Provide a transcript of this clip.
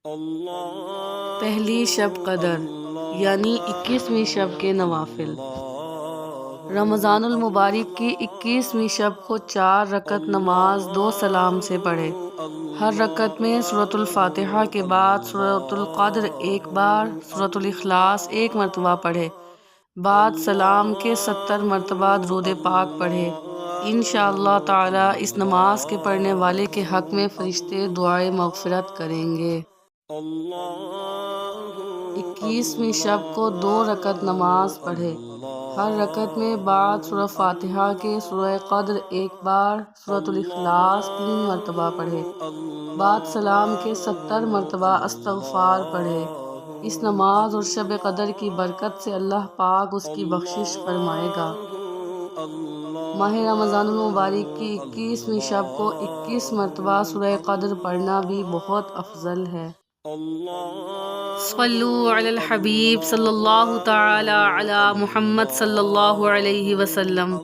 پہلی شب قدر یعنی 21ویں شب کے نوافل۔ رمضان المبارک کی 21ویں شب کو 4 رکعت نماز 2 سلام سے پڑھے۔ ہر رکعت میں سورۃ الفاتحہ کے بعد سورۃ القدر ایک بار، سورۃ الاخلاص 1 مرتبہ پڑھے، بعد سلام کے 70 مرتبہ درود پاک پڑھے۔ انشاءاللہ تعالی اس نماز کے پڑھنے والے کے حق میں فرشتے دعائے مغفرت کریں گے۔ 21ویں شب کو 2 رکعت نماز پڑھے۔ ہر رکعت میں بعد سورہ فاتحہ کے سورہ قدر ایک بار، سورۃ الاخلاص 3 مرتبہ پڑھے، بعد سلام کے 70 مرتبہ استغفار پڑھے۔ اس نماز اور شب قدر کی برکت سے اللہ پاک اس کی بخشش فرمائے گا۔ ماہ رمضان المبارک کی 21ویں شب کو 21 مرتبہ سورہ قدر پڑھنا بھی بہت افضل ہے۔ صلو علی الحبیب صلی اللہ تعالی علی محمد صلی اللہ علیہ وسلم۔